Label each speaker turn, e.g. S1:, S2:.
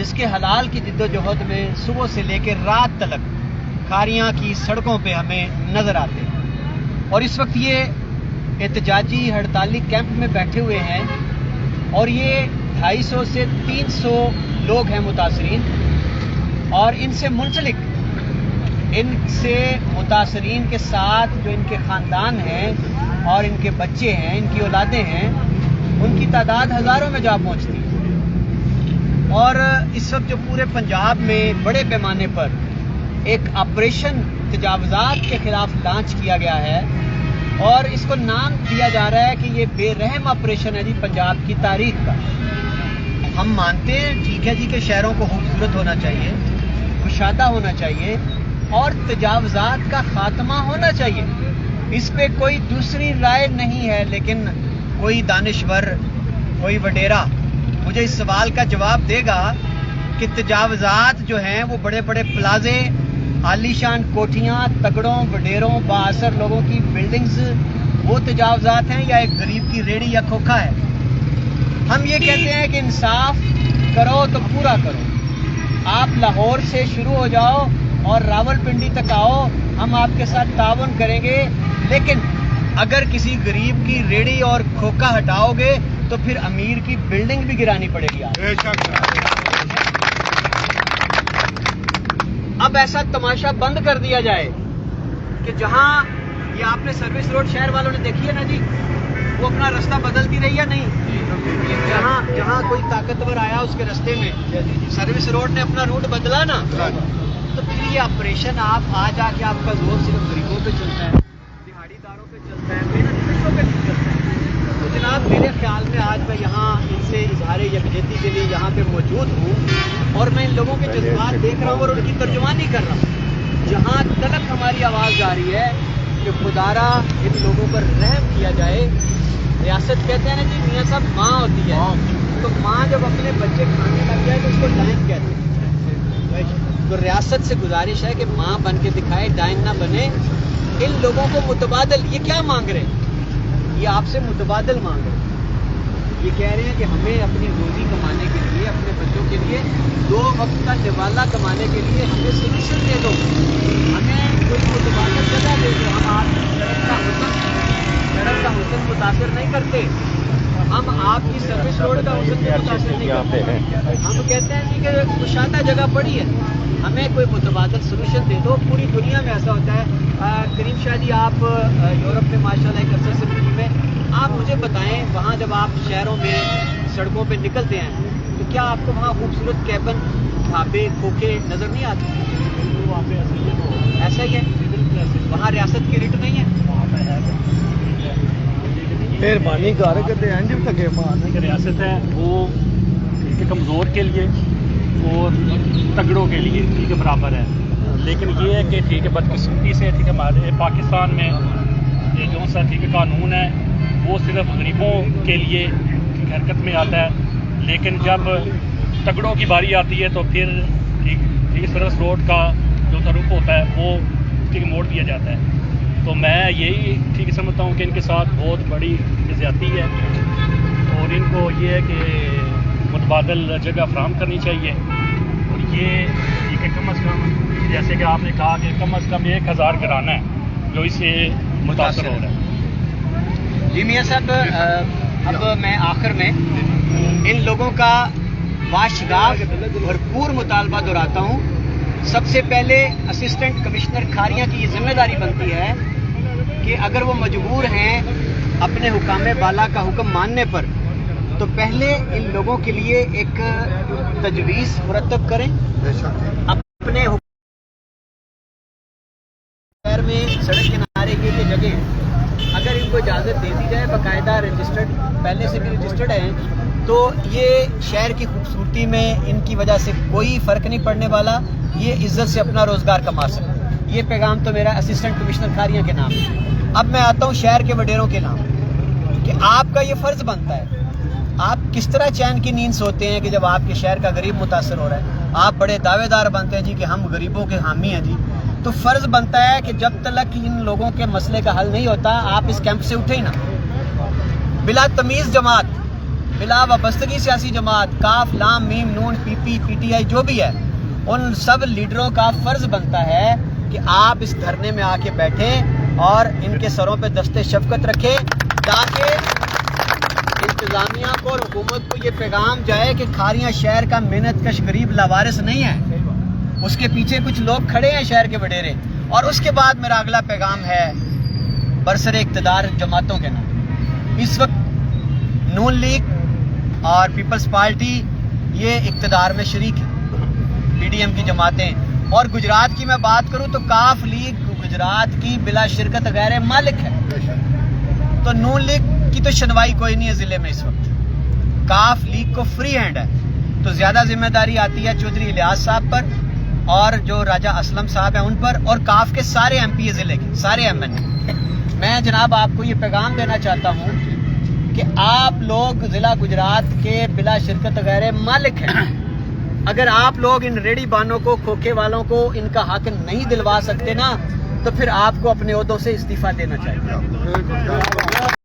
S1: جس کے حلال کی جد و جہد میں صبح سے لے کے رات تک کھاریاں کی سڑکوں پہ ہمیں نظر آتے ہیں، اور اس وقت یہ احتجاجی ہڑتالی کیمپ میں بیٹھے ہوئے ہیں، اور یہ 250 سے 300 لوگ ہیں متاثرین، اور ان سے منسلک، ان سے متاثرین کے ساتھ جو ان کے خاندان ہیں اور ان کے بچے ہیں، ان کی اولادیں ہیں، ان کی تعداد ہزاروں میں جا پہنچتی ہے۔ اور اس وقت جو پورے پنجاب میں بڑے پیمانے پر ایک آپریشن تجاوزات کے خلاف لانچ کیا گیا ہے، اور اس کو نام دیا جا رہا ہے کہ یہ بے رحم آپریشن ہے جی پنجاب کی تاریخ کا۔ ہم مانتے ہیں ٹھیک ہے جی کہ شہروں کو خوبصورت ہونا چاہیے، کشادہ ہونا چاہیے، اور تجاوزات کا خاتمہ ہونا چاہیے، اس پہ کوئی دوسری رائے نہیں ہے، لیکن کوئی دانشور، کوئی وڈیرا مجھے اس سوال کا جواب دے گا کہ تجاوزات جو ہیں وہ بڑے بڑے پلازے، عالی شان کوٹھیاں، تگڑوں، وڈیروں، بااثر لوگوں کی بلڈنگز، وہ تجاوزات ہیں یا ایک غریب کی ریڑھی یا کھوکھا ہے؟ ہم یہ کہتے ہیں کہ انصاف کرو تو پورا کرو۔ آپ لاہور سے شروع ہو جاؤ اور راول پنڈی تک آؤ، ہم آپ کے ساتھ تعاون کریں گے، لیکن اگر کسی غریب کی ریڑھی اور کھوکھا ہٹاؤ گے تو پھر امیر کی بلڈنگ بھی گرانی پڑے گی آپ۔ اب ایسا تماشا بند کر دیا جائے کہ جہاں یہ آپ نے سروس روڈ شہر والوں نے دیکھی ہے نا جی، وہ اپنا رستہ بدلتی رہی ہے نہیں، جہاں کوئی طاقتور آیا اس کے رستے میں سروس روڈ نے اپنا روٹ بدلا نا، تو پھر یہ آپریشن آپ آ کے آپ کا زور صرف غریبوں پہ چلتا ہے، دہاڑی داروں پہ چلتا ہے، محنت کشوں پہ نہیں چلتا ہے۔ تو جناب میرے خیال میں آج میں یہاں ان سے اظہار یکجہتی کے لیے یہاں پہ موجود ہوں، اور میں ان لوگوں کے جذبات دیکھ رہا ہوں اور ان کی ترجمانی کر رہا ہوں۔ جہاں تلک ہماری آواز جا رہی ہے کہ خدارا ان لوگوں پر رحم کیا جائے۔ ریاست کہتے ہیں نا جی میاں صاحب ماں ہوتی ہے، تو ماں جب اپنے بچے کھانے لگ جائے تو اس کو ڈائن کہتے ہیں، تو ریاست سے گزارش ہے کہ ماں بن کے دکھائے، ڈائن نہ بنے۔ ان لوگوں کو متبادل، یہ کیا مانگ رہے ہیں؟ یہ آپ سے متبادل مانگ رہے ہیں، یہ کہہ رہے ہیں کہ ہمیں اپنی روزی کمانے کے لیے، اپنے بچوں کے لیے 2 وقت کا نوالا کمانے کے لیے ہمیں سولوشن دے دو، ہمیں کوئی متبادل جگہ دے دو۔ ہم آپ کی سڑک کا حسن متاثر نہیں کرتے، ہم آپ کی سروس روڈ کا حسن متاثر نہیں کرتے، ہم کہتے ہیں جی کہ کشادہ جگہ پڑی ہے، ہمیں کوئی متبادل سولوشن دے دو۔ پوری دنیا میں ایسا ہوتا ہے۔ کریم شاہ جی آپ یورپ میں ماشاءاللہ ایک عرصے سے زندگی میں، آپ مجھے بتائیں وہاں جب آپ شہروں میں سڑکوں پہ نکلتے ہیں تو کیا آپ کو وہاں خوبصورت کیبن، ڈھابے، کھوکھے نظر نہیں آتے؟ ایسا ہی ہے وہاں ریاست کی ریٹ نہیں ہے۔
S2: مہربانی کر کے ریاست ہے وہ کمزور کے لیے اور تگڑوں کے لیے ٹھیک ہے برابر ہے، لیکن یہ ہے کہ ٹھیک ہے بدقسمتی سے ٹھیک ہے ہمارے پاکستان میں یہ جو سا ٹھیک ہے قانون ہے وہ صرف غریبوں کے لیے حرکت میں آتا ہے، لیکن جب تگڑوں کی باری آتی ہے تو پھر ٹھیک ہے سروس روڈ کا جو رخ ہوتا ہے وہ ٹھیک موڑ دیا جاتا ہے۔ تو میں یہی ٹھیک سمجھتا ہوں کہ ان کے ساتھ بہت بڑی زیادتی ہے، اور ان کو یہ ہے کہ متبادل جگہ فراہم کرنی چاہیے، اور یہ ٹھیک ہے کم از کم جیسے کہ آپ نے کہا کہ کم از کم 1000 گھرانہ ہے جو اس سے متاثر ہو رہا ہے۔
S1: جی میاں صاحب، اب میں آخر میں ان لوگوں کا باشگاف بھرپور مطالبہ دہراتا ہوں۔ سب سے پہلے اسسٹنٹ کمشنر کھاریاں کی یہ ذمہ داری بنتی ہے کہ اگر وہ مجبور ہیں اپنے حکام بالا کا حکم ماننے پر، تو پہلے ان لوگوں کے لیے ایک تجویز مرتب کریں، اپنے شہر میں سڑک کنارے کے لیے جگہ اگر ان کو اجازت دے دی جائے، باقاعدہ رجسٹرڈ، پہلے سے بھی رجسٹرڈ ہیں، تو یہ شہر کی خوبصورتی میں ان کی وجہ سے کوئی فرق نہیں پڑنے والا، یہ عزت سے اپنا روزگار کما سکتے۔ یہ پیغام تو میرا اسسٹنٹ کمشنر کھاریاں کے نام ہے۔ اب میں آتا ہوں شہر کے وڈیروں کے نام، کہ آپ کا یہ فرض بنتا ہے، آپ کس طرح چین کی نیند سوتے ہیں کہ جب آپ کے شہر کا غریب متاثر ہو رہا ہے، آپ بڑے دعوے دار بنتے ہیں جی کہ ہم غریبوں کے حامی ہیں جی، تو فرض بنتا ہے کہ جب تک ان لوگوں کے مسئلے کا حل نہیں ہوتا آپ اس کیمپ سے اٹھے ہی نہ۔ بلا تمیز جماعت بلا وابستگی سیاسی جماعت کاف لام میم نون پی پی پی ٹی آئی جو بھی ہے، ان سب لیڈروں کا فرض بنتا ہے کہ آپ اس دھرنے میں آ کے بیٹھے اور ان کے سروں پہ دستے شفقت رکھے، تاکہ انتظامیہ کو اور حکومت کو یہ پیغام جائے کہ کھاریاں شہر کا محنت کش غریب لاوارث نہیں ہے، اس کے پیچھے کچھ لوگ کھڑے ہیں شہر کے وڈیرے۔ اور اس کے بعد میرا اگلا پیغام ہے برسر اقتدار جماعتوں کے نام۔ اس وقت نون لیگ اور پیپلز پارٹی یہ اقتدار میں شریک ہے، پی ڈی ایم کی جماعتیں، اور گجرات کی میں بات کروں تو کاف لیگ گجرات کی بلا شرکت غیر مالک ہے، تو نون لیگ کی تو شنوائی کوئی نہیں ہے ضلع میں اس وقت، کاف لیگ کو فری ہینڈ ہے، تو زیادہ ذمہ داری آتی ہے چودھری الیاس صاحب پر اور جو راجہ اسلم صاحب ہیں ان پر، اور کاف کے سارے ایم پی ضلع کے سارے ایم این اے۔ میں جناب آپ کو یہ پیغام دینا چاہتا ہوں کہ آپ لوگ ضلع گجرات کے بلا شرکت غیر مالک ہیں، اگر آپ لوگ ان ریڑھی بانوں کو، کھوکھے والوں کو ان کا حق نہیں دلوا سکتے نا، تو پھر آپ کو اپنے عہدوں سے استعفیٰ دینا چاہیے۔